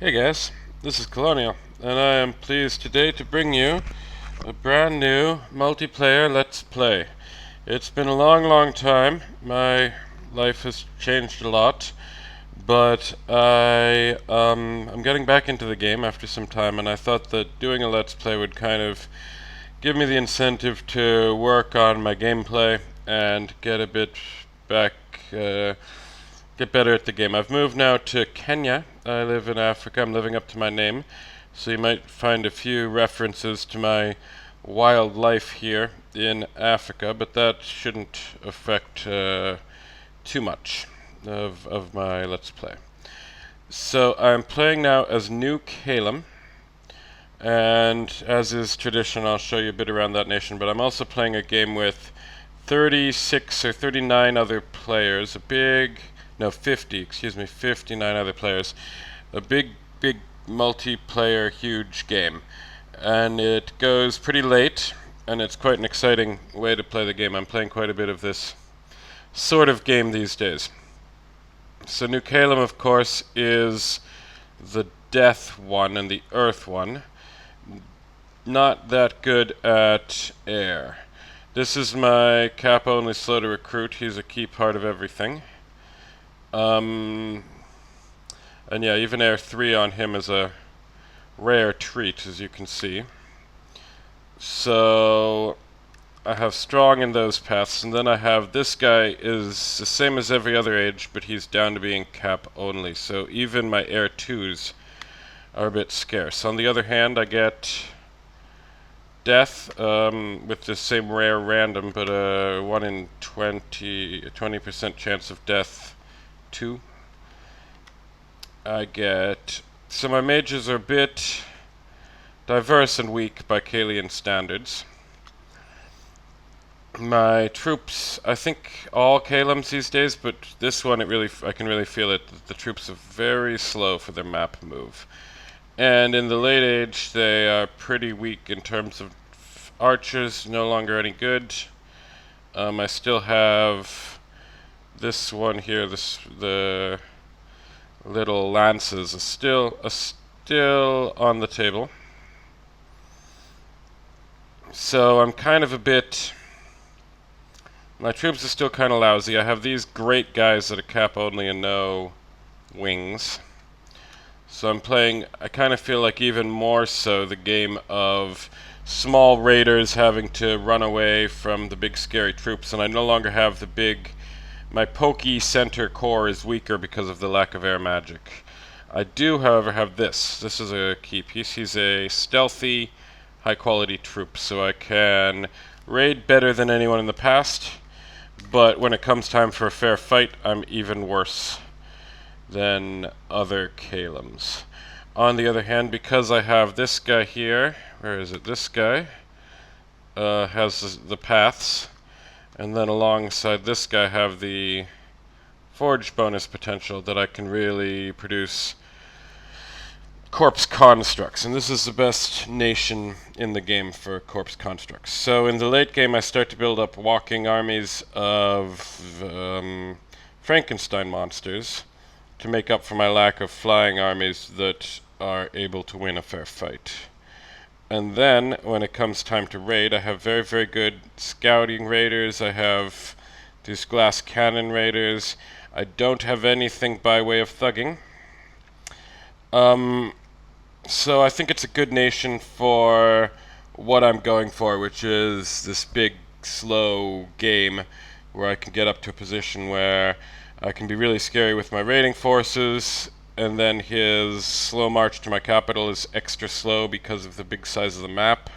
Hey guys, this is Colonial, and I am pleased today to bring you a brand new multiplayer Let's Play. It's been a long time. My life has changed a lot, but I'm getting back into the game after some time, and I thought that doing a Let's Play would kind of give me the incentive to work on my gameplay and get a bit back. Get better at the game. I've moved now to Kenya. I live in Africa. I'm living up to my name. So you might find a few references to my wild life here in Africa, but that shouldn't affect too much of my Let's Play. So I'm playing now as New Calum, and as is tradition, I'll show you a bit around that nation, but I'm also playing a game with 36 or 39 other players, 59 other players. A big multiplayer, huge game. And it goes pretty late, and it's quite an exciting way to play the game. I'm playing quite a bit of this sort of game these days. So New Calum, of course, is the death one and the earth one. Not that good at air. This is my cap only slow to recruit. He's a key part of everything. And yeah, even Air 3 on him is a rare treat, as you can see. So I have strong in those paths, and then I have this guy is the same as every other age, but he's down to being cap only. So even my Air 2s are a bit scarce. On the other hand, I get death with the same rare random, but a 1 in 20% chance of death 2. I get... So my mages are a bit diverse and weak by Kalian standards. My troops, I think all Kalums these days, but this one I can really feel it. The troops are very slow for their map move. And in the late age, they are pretty weak in terms of archers, no longer any good. I still have this one here, the little lances are still on the table. So I'm kind of a bit... My troops are still kind of lousy. I have these great guys that are cap only and no wings. So I'm playing, I kind of feel like even more so the game of small raiders having to run away from the big scary troops, and I no longer have the big... My pokey center core is weaker because of the lack of air magic. I do, however, have this. This is a key piece. He's a stealthy, high-quality troop, so I can raid better than anyone in the past, but when it comes time for a fair fight, I'm even worse than other Kalums. On the other hand, because I have this guy here, where is it? This guy has the paths. And then alongside this guy I have the forge bonus potential that I can really produce corpse constructs. And this is the best nation in the game for corpse constructs. So in the late game I start to build up walking armies of Frankenstein monsters to make up for my lack of flying armies that are able to win a fair fight. And then, when it comes time to raid, I have very good scouting raiders. I have these glass cannon raiders. I don't have anything by way of thugging. So I think it's a good nation for what I'm going for, which is this big, slow game where I can get up to a position where I can be really scary with my raiding forces, and then his slow march to my capital is extra slow because of the big size of the map,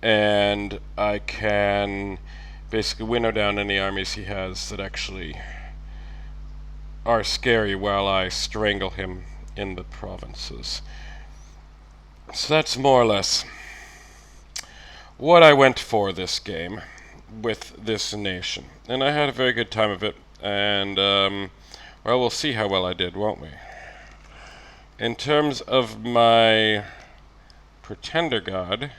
and I can basically winnow down any armies he has that actually are scary while I strangle him in the provinces. So that's more or less what I went for this game with this nation, and I had a very good time of it, and well, we'll see how well I did, won't we? In terms of my Pretender God,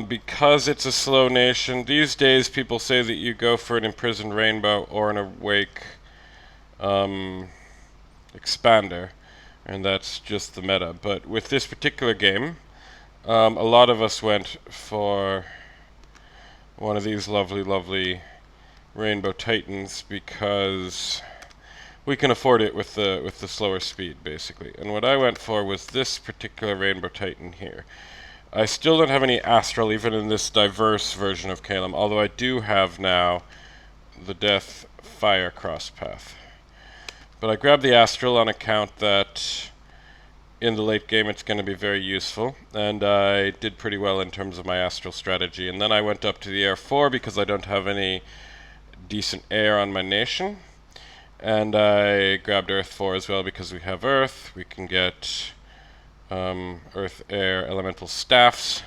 because it's a slow nation, these days people say that you go for an Imprisoned Rainbow or an Awake expander. and that's just the meta. But with this particular game, a lot of us went for one of these lovely Rainbow Titans because we can afford it with the slower speed, basically. And what I went for was this particular Rainbow Titan here. I still don't have any Astral, even in this diverse version of Calum, although I do have now the Death Fire cross path. But I grabbed the Astral on account that in the late game it's going to be very useful, and I did pretty well in terms of my Astral strategy. And then I went up to the Air 4 because I don't have any decent air on my nation. And I grabbed Earth 4 as well because we have Earth. We can get Earth, Air, Elemental Staffs.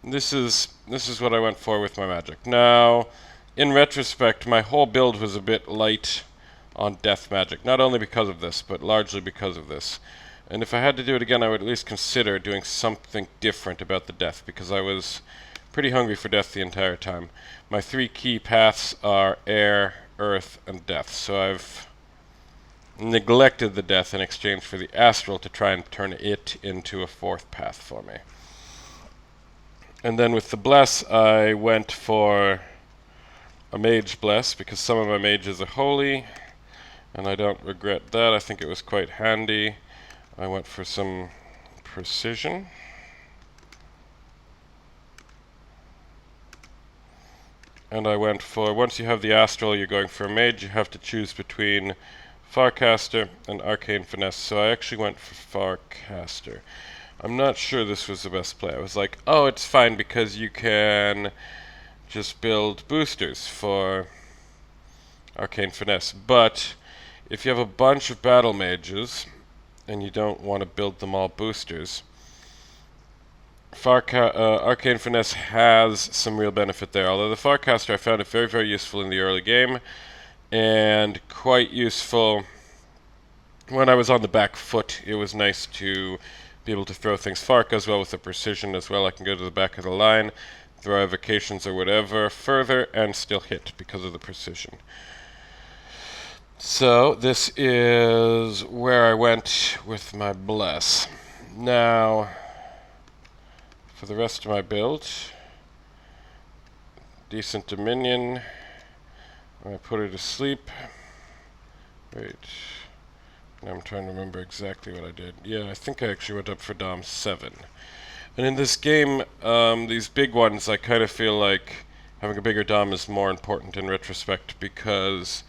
This is what I went for with my magic. Now, in retrospect, my whole build was a bit light on death magic. Not only because of this, but largely because of this. And if I had to do it again, I would at least consider doing something different about the death, because I was pretty hungry for death the entire time. My 3 key paths are air, earth, and death, so I've neglected the death in exchange for the astral to try and turn it into a 4th path for me. And then with the bless, I went for a mage bless because some of my mages are holy, and I don't regret that. I think it was quite handy. I went for some precision. And I went for, once you have the astral, you're going for a mage, you have to choose between Farcaster and Arcane Finesse, so I actually went for Farcaster. I'm not sure this was the best play. I was like, oh, it's fine because you can just build boosters for Arcane Finesse, but if you have a bunch of battle mages and you don't want to build them all boosters, Arcane Finesse has some real benefit there, although the Farcaster I found it very useful in the early game, and quite useful when I was on the back foot. It was nice to be able to throw things Farc as well with the precision as well. I can go to the back of the line, throw evocations or whatever further, and still hit because of the precision. So this is where I went with my bless. Now, for the rest of my build, decent Dominion. I put her to sleep. Wait. Now I'm trying to remember exactly what I did. Yeah, I think I actually went up for Dom 7. And in this game, these big ones, I kind of feel like having a bigger Dom is more important in retrospect, because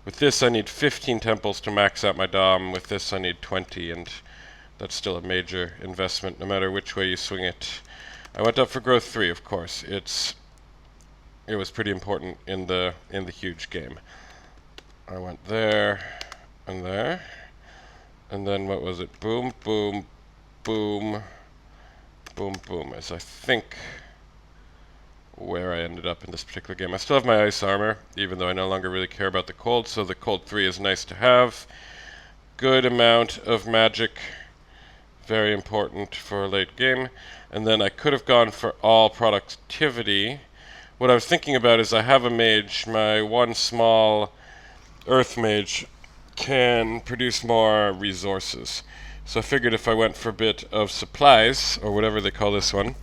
with this I need 15 temples to max out my Dom. With this I need 20, and that's still a major investment no matter which way you swing it. I went up for growth 3, of course. It was pretty important in the huge game. I went there and there, and then what was it? Boom, boom, boom, boom, boom. As I think where I ended up in this particular game. I still have my ice armor, even though I no longer really care about the cold. So the cold 3 is nice to have. Good amount of magic. Very important for a late game. And then I could have gone for all productivity. What I was thinking about is I have a mage. My one small earth mage can produce more resources. So I figured if I went for a bit of supplies, or whatever they call this one,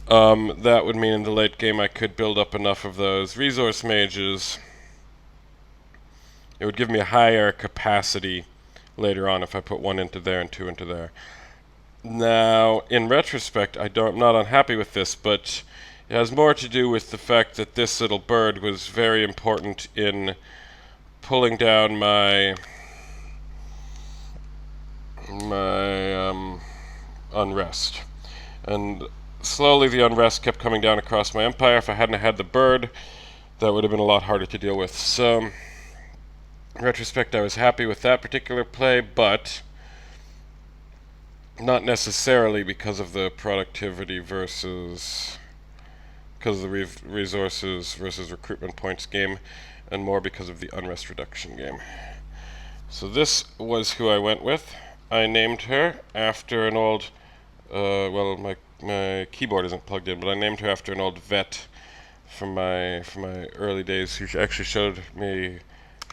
that would mean in the late game I could build up enough of those resource mages. It would give me a higher capacity later on if I put 1 into there and 2 into there. Now, in retrospect, I'm not unhappy with this, but it has more to do with the fact that this little bird was very important in pulling down my unrest. And slowly the unrest kept coming down across my empire. If I hadn't had the bird, that would have been a lot harder to deal with. So, in retrospect, I was happy with that particular play, but not necessarily because of the productivity because of the resources versus recruitment points game, and more because of the unrest reduction game. So this was who I went with. I named her after an old, well, my keyboard isn't plugged in, but I named her after an old vet from my early days who actually showed me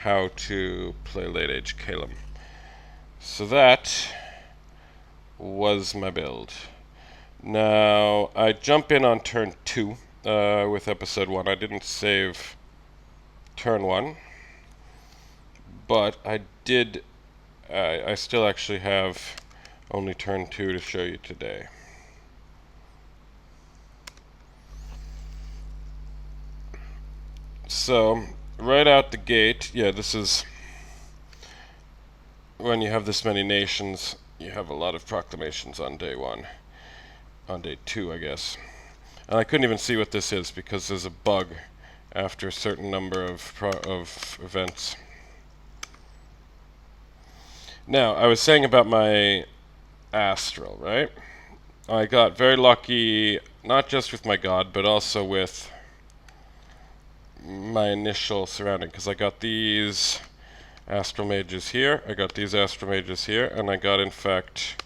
how to play late age Calum. So that was my build. Now, I jump in on turn 2 with episode 1. I didn't save turn 1, but I did. I still actually have only turn 2 to show you today. So, right out the gate, yeah, this is when you have this many nations, you have a lot of proclamations on day 1. On day 2, I guess. And I couldn't even see what this is because there's a bug after a certain number of events. Now, I was saying about my astral, right? I got very lucky, not just with my god, but also with my initial surrounding, because I got these astral mages here, I got these astral mages here, and I got, in fact,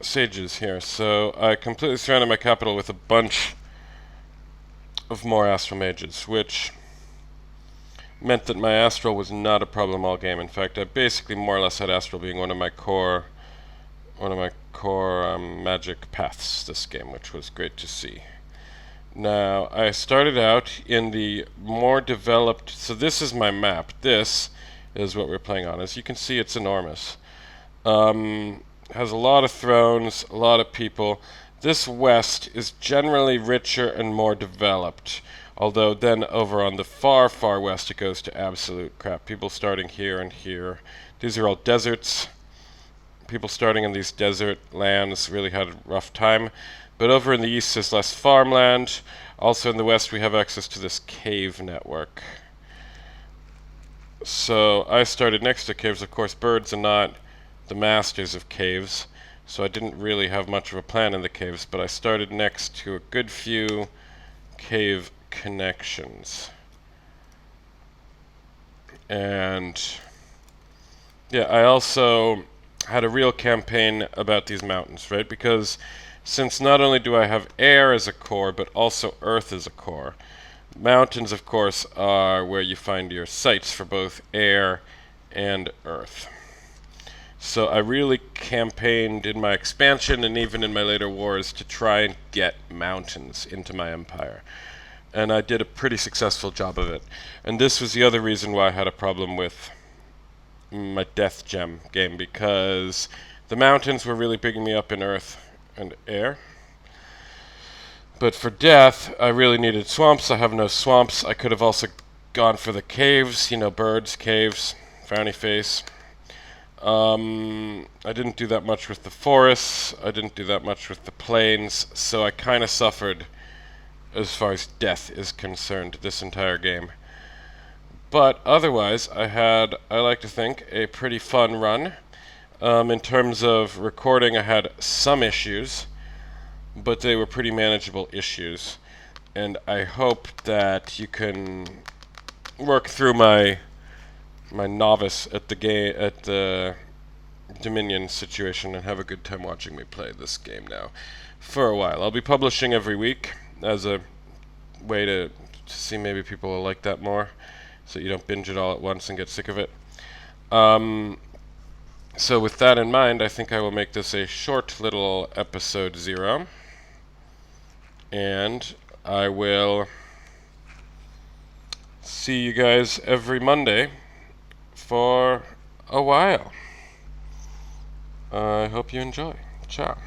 sages here. So I completely surrounded my capital with a bunch of more astral mages, which meant that my astral was not a problem all game. In fact, I basically more or less had astral being one of my core magic paths this game, which was great to see. Now, I started out in the more developed, so this is my map. This is what we're playing on. As you can see, it's enormous. Has a lot of thrones, a lot of people. This west is generally richer and more developed. Although then over on the far, far west it goes to absolute crap. People starting here and here. These are all deserts. People starting in these desert lands really had a rough time. But over in the east there's less farmland. Also in the west we have access to this cave network. So I started next to caves. Of course, birds are not the masters of caves, so I didn't really have much of a plan in the caves, but I started next to a good few cave connections. And yeah, I also had a real campaign about these mountains, right? Because since not only do I have air as a core, but also earth as a core, mountains, of course, are where you find your sites for both air and earth. So I really campaigned in my expansion and even in my later wars to try and get mountains into my empire. And I did a pretty successful job of it. And this was the other reason why I had a problem with my Death Gem game, because the mountains were really bigging me up in earth and air. But for death, I really needed swamps. I have no swamps. I could have also gone for the caves, you know, birds, caves, frowny face. I didn't do that much with the forests. I didn't do that much with the plains. So I kind of suffered as far as death is concerned this entire game. But otherwise, I like to think, a pretty fun run. In terms of recording, I had some issues, but they were pretty manageable issues. And I hope that you can work through my novice at the Dominion situation and have a good time watching me play this game now for a while. I'll be publishing every week as a way to see maybe people will like that more, so you don't binge it all at once and get sick of it. So with that in mind, I think I will make this a short little episode 0, and I will see you guys every Monday for a while. I hope you enjoy. Ciao.